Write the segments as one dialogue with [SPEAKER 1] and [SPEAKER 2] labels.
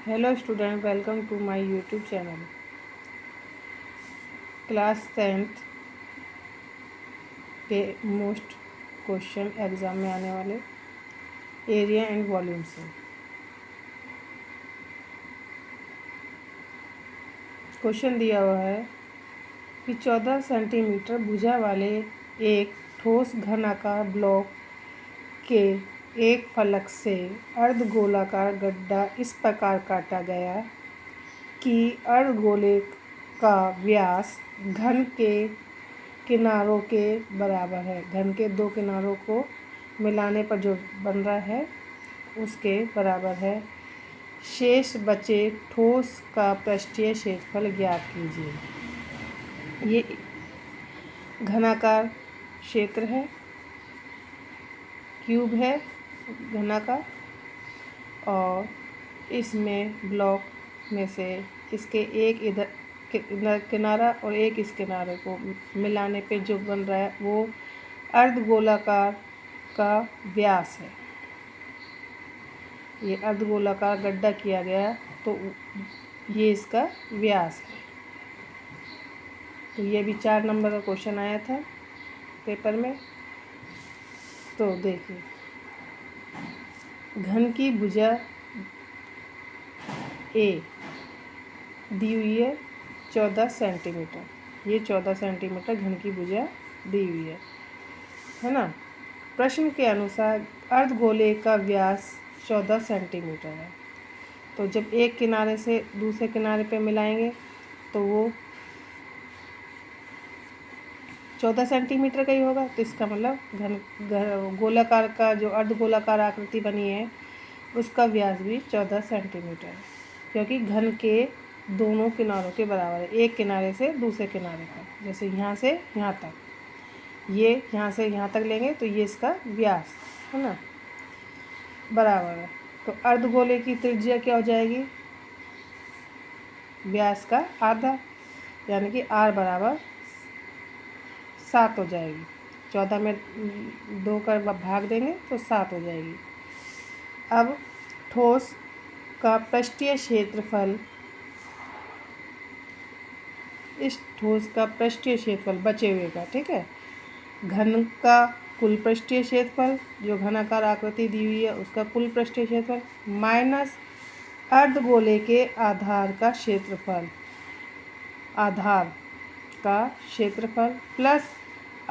[SPEAKER 1] Hello student, welcome to my YouTube channel. Class 10th के most question exam में आने वाले एरिया एंड वॉल्यूम से। क्वेश्चन दिया हुआ है कि 14 सेंटीमीटर भुजा वाले एक ठोस घनाकार ब्लॉक के एक फलक से अर्धगोलाकार गड्ढा इस प्रकार काटा गया कि अर्धगोले का व्यास घन के किनारों के बराबर है। घन के दो किनारों को मिलाने पर जो बन रहा है उसके बराबर है। शेष बचे ठोस का पृष्ठीय क्षेत्रफल ज्ञात कीजिए। ये घनाकार क्षेत्र है, क्यूब है घनाकार, और इसमें ब्लॉक में से इसके एक इधर किनारा और एक इस किनारे को मिलाने पे जो बन रहा है वो अर्धगोलाकार का व्यास है। ये अर्धगोलाकार गड्ढा किया गया तो ये इसका व्यास है। तो ये भी 4 नंबर का क्वेश्चन आया था पेपर में। तो देखिए, घन की भुजा ए दी हुई है 14 सेंटीमीटर। ये 14 सेंटीमीटर घन की भुजा दी हुई है ना। प्रश्न के अनुसार अर्धगोले का व्यास 14 सेंटीमीटर है। तो जब एक किनारे से दूसरे किनारे पे मिलाएंगे तो वो 14 सेंटीमीटर का ही होगा। तो इसका मतलब गोलाकार का जो अर्धगोलाकार आकृति बनी है उसका व्यास भी 14 सेंटीमीटर है, क्योंकि घन के दोनों किनारों के बराबर है। एक किनारे से दूसरे किनारे पर, जैसे यहाँ से यहाँ तक, ये यहाँ से यहाँ तक लेंगे तो ये इसका व्यास है ना, बराबर है। तो अर्धगोले की त्रिज्या क्या हो जाएगी? व्यास का आधा, यानी कि r बराबर 7 हो जाएगी। 14 में 2 का भाग देंगे तो 7 हो जाएगी। अब ठोस का पृष्ठीय क्षेत्रफल, इस ठोस का पृष्ठीय क्षेत्रफल बचे हुए का, ठीक है, घन का कुल पृष्ठीय क्षेत्रफल जो घनाकार आकृति दी हुई है उसका कुल पृष्ठीय क्षेत्रफल माइनस अर्धगोले के आधार का क्षेत्रफल, आधार का क्षेत्रफल प्लस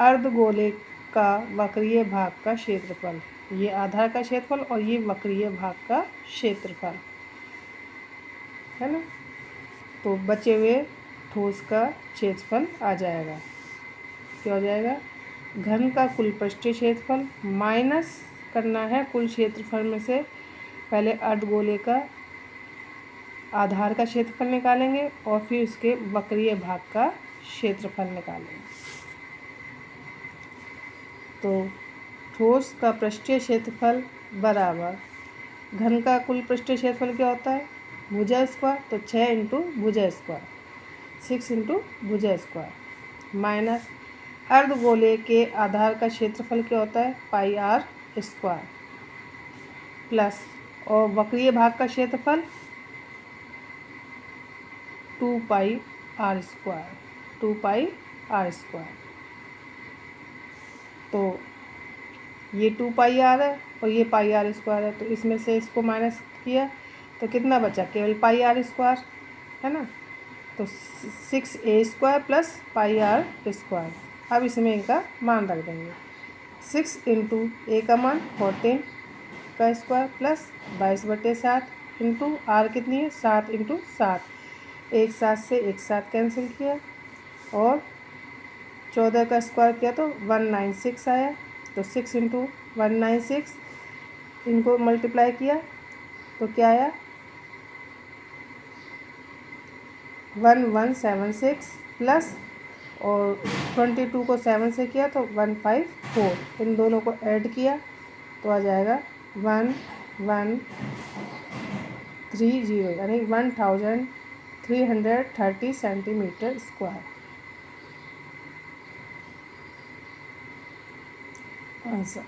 [SPEAKER 1] अर्धगोले का वक्रीय भाग का क्षेत्रफल। ये आधार का क्षेत्रफल और ये वक्रीय भाग का क्षेत्रफल है ना। तो बचे हुए ठोस का क्षेत्रफल आ जाएगा। क्या हो जाएगा? घन का कुल पृष्ठीय क्षेत्रफल माइनस करना है कुल क्षेत्रफल में से पहले अर्धगोले का आधार का क्षेत्रफल निकालेंगे और फिर इसके वक्रीय भाग का क्षेत्रफल निकालेंगे। तो ठोस का पृष्ठीय क्षेत्रफल बराबर घन का कुल पृष्ठीय क्षेत्रफल क्या होता है? भुजा स्क्वायर, तो 6 इंटू भुजा स्क्वायर, 6 इंटू भुजा स्क्वायर, माइनस अर्धगोले के आधार का क्षेत्रफल क्या होता है? पाई आर स्क्वायर, प्लस और वक्रीय भाग का क्षेत्रफल 2 pi are square, 2 pi are square. तो ये 2 पाई आर है और ये पाई आर स्क्वायर है, तो इसमें से इसको माइनस किया तो कितना बचा? केवल पाई आर स्क्वायर है ना। तो 6a square plus pi are square. अब इसमें इनका मान रख देंगे। 6 इंटू ए का मान 14 का स्क्वायर प्लस 22/7 इंटू आर कितनी है? 7 इंटू 7। एक 7 से एक 7 कैंसिल किया और 14 का स्क्वायर किया तो 196 आया। तो 6 इंटू 196 इनको मल्टीप्लाई किया तो क्या आया? 1176 प्लस और 22 को 7 से किया तो 154। इन दोनों को ऐड किया तो आ जाएगा 1130, यानी 1330 सेंटीमीटर स्क्वायर आंसर।